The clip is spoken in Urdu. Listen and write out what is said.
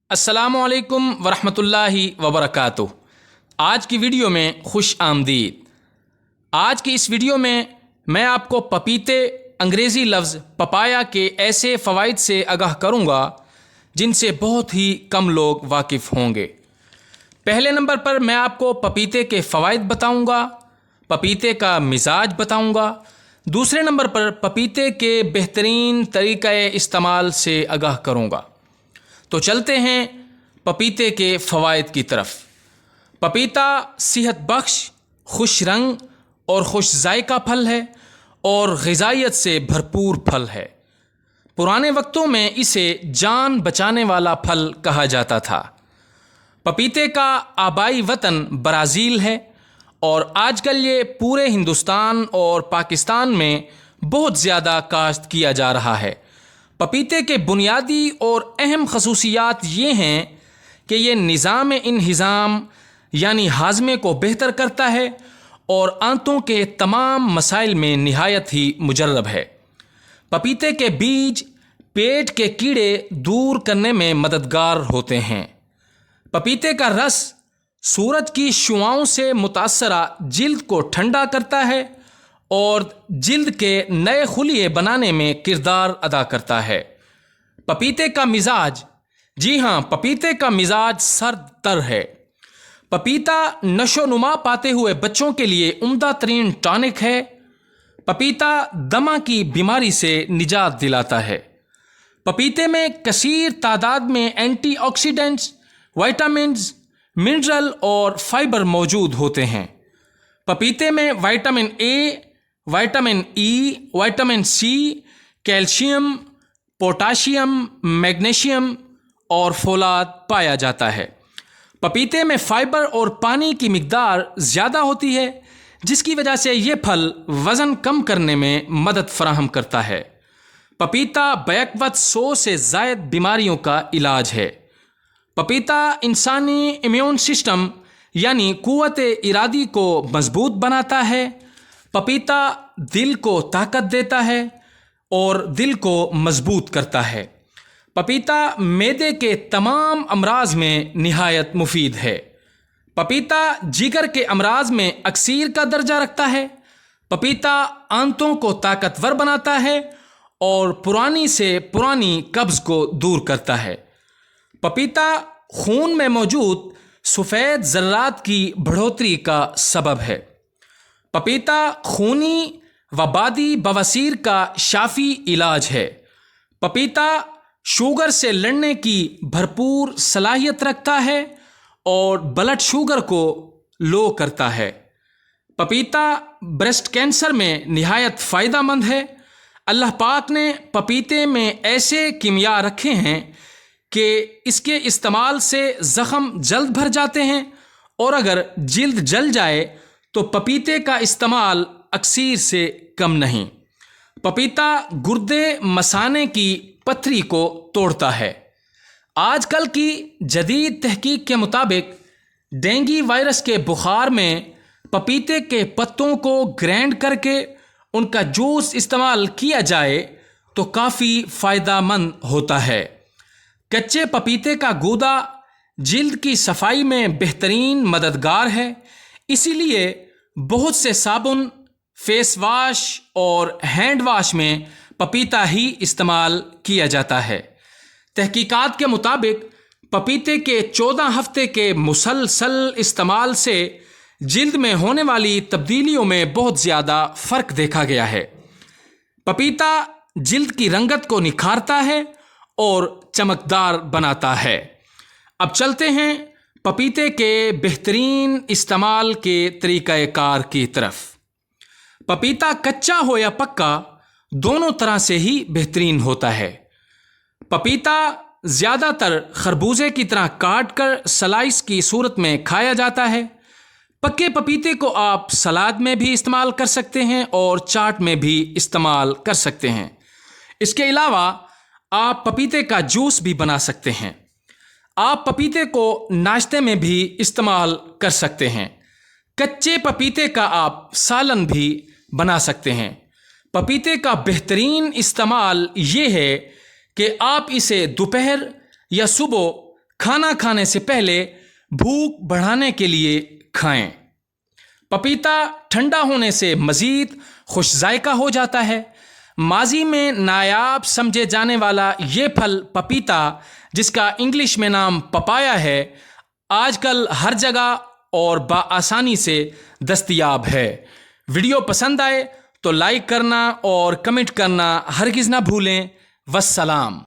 السلام علیکم ورحمۃ اللہ وبرکاتہ۔ آج کی ویڈیو میں خوش آمدید۔ آج کی اس ویڈیو میں آپ کو پپیتے انگریزی لفظ پپایا کے ایسے فوائد سے آگاہ کروں گا جن سے بہت ہی کم لوگ واقف ہوں گے۔ پہلے نمبر پر میں آپ کو پپیتے کے فوائد بتاؤں گا، پپیتے کا مزاج بتاؤں گا۔ دوسرے نمبر پر پپیتے کے بہترین طریقہ استعمال سے آگاہ کروں گا۔ تو چلتے ہیں پپیتے کے فوائد کی طرف۔ پپیتا صحت بخش، خوش رنگ اور خوش ذائقہ پھل ہے اور غذائیت سے بھرپور پھل ہے۔ پرانے وقتوں میں اسے جان بچانے والا پھل کہا جاتا تھا۔ پپیتے کا آبائی وطن برازیل ہے اور آج کل یہ پورے ہندوستان اور پاکستان میں بہت زیادہ کاشت کیا جا رہا ہے۔ پپیتے کے بنیادی اور اہم خصوصیات یہ ہیں کہ یہ نظام انہضام یعنی ہاضمے کو بہتر کرتا ہے اور آنتوں کے تمام مسائل میں نہایت ہی مجرب ہے۔ پپیتے کے بیج پیٹ کے کیڑے دور کرنے میں مددگار ہوتے ہیں۔ پپیتے کا رس سورج کی شعاؤں سے متاثرہ جلد کو ٹھنڈا کرتا ہے اور جلد کے نئے خلیے بنانے میں کردار ادا کرتا ہے۔ پپیتے کا مزاج، جی ہاں، پپیتے کا مزاج سرد تر ہے۔ پپیتا نشو نما پاتے ہوئے بچوں کے لیے عمدہ ترین ٹانک ہے۔ پپیتا دمہ کی بیماری سے نجات دلاتا ہے۔ پپیتے میں کثیر تعداد میں اینٹی آکسیڈنٹس، وائٹامنز، منرل اور فائبر موجود ہوتے ہیں۔ پپیتے میں vitamin A, vitamin E, vitamin C, calcium, potassium, magnesium اور فولاد پایا جاتا ہے۔ پپیتے میں فائبر اور پانی کی مقدار زیادہ ہوتی ہے جس کی وجہ سے یہ پھل وزن کم کرنے میں مدد فراہم کرتا ہے۔ پپیتا بیک وقت 100 سے زائد بیماریوں کا علاج ہے۔ پپیتا انسانی امیون سسٹم یعنی قوت ارادی کو مضبوط بناتا ہے۔ پپیتا دل کو طاقت دیتا ہے اور دل کو مضبوط کرتا ہے۔ پپیتا معدے کے تمام امراض میں نہایت مفید ہے۔ پپیتا جگر کے امراض میں اکثیر کا درجہ رکھتا ہے۔ پپیتا آنتوں کو طاقتور بناتا ہے اور پرانی سے پرانی قبض کو دور کرتا ہے۔ پپیتا خون میں موجود سفید ذرات کی بڑھوتری کا سبب ہے۔ پپیتا خونی و بادی بواسیر کا شافی علاج ہے۔ پپیتا شوگر سے لڑنے کی بھرپور صلاحیت رکھتا ہے اور بلڈ شوگر کو لو کرتا ہے۔ پپیتا بریسٹ کینسر میں نہایت فائدہ مند ہے۔ اللہ پاک نے پپیتے میں ایسے کیمیا رکھے ہیں کہ اس کے استعمال سے زخم جلد بھر جاتے ہیں اور اگر جلد جل جائے تو پپیتے کا استعمال اکثیر سے کم نہیں۔ پپیتا گردے مثانے کی پتھری کو توڑتا ہے۔ آج کل کی جدید تحقیق کے مطابق ڈینگی وائرس کے بخار میں پپیتے کے پتوں کو گرینڈ کر کے ان کا جوس استعمال کیا جائے تو کافی فائدہ مند ہوتا ہے۔ کچے پپیتے کا گودا جلد کی صفائی میں بہترین مددگار ہے، اسی لیے بہت سے صابن، فیس واش اور ہینڈ واش میں پپیتا ہی استعمال کیا جاتا ہے۔ تحقیقات کے مطابق پپیتے کے 14 ہفتے کے مسلسل استعمال سے جلد میں ہونے والی تبدیلیوں میں بہت زیادہ فرق دیکھا گیا ہے۔ پپیتا جلد کی رنگت کو نکھارتا ہے اور چمکدار بناتا ہے۔ اب چلتے ہیں پپیتے کے بہترین استعمال کے طریقہ کار کی طرف۔ پپیتا کچا ہو یا پکا دونوں طرح سے ہی بہترین ہوتا ہے۔ پپیتا زیادہ تر خربوزے کی طرح کاٹ کر سلائس کی صورت میں کھایا جاتا ہے۔ پکے پپیتے کو آپ سلاد میں بھی استعمال کر سکتے ہیں اور چاٹ میں بھی استعمال کر سکتے ہیں۔ اس کے علاوہ آپ پپیتے کا جوس بھی بنا سکتے ہیں۔ آپ پپیتے کو ناشتے میں بھی استعمال کر سکتے ہیں۔ کچے پپیتے کا آپ سالن بھی بنا سکتے ہیں۔ پپیتے کا بہترین استعمال یہ ہے کہ آپ اسے دوپہر یا صبح کھانا کھانے سے پہلے بھوک بڑھانے کے لیے کھائیں۔ پپیتا ٹھنڈا ہونے سے مزید خوش ذائقہ ہو جاتا ہے۔ ماضی میں نایاب سمجھے جانے والا یہ پھل پپیتا، جس کا انگلش میں نام پپایا ہے، آج کل ہر جگہ اور بآسانی سے دستیاب ہے۔ ویڈیو پسند آئے تو لائک کرنا اور کمنٹ کرنا ہرگز نہ بھولیں۔ والسلام۔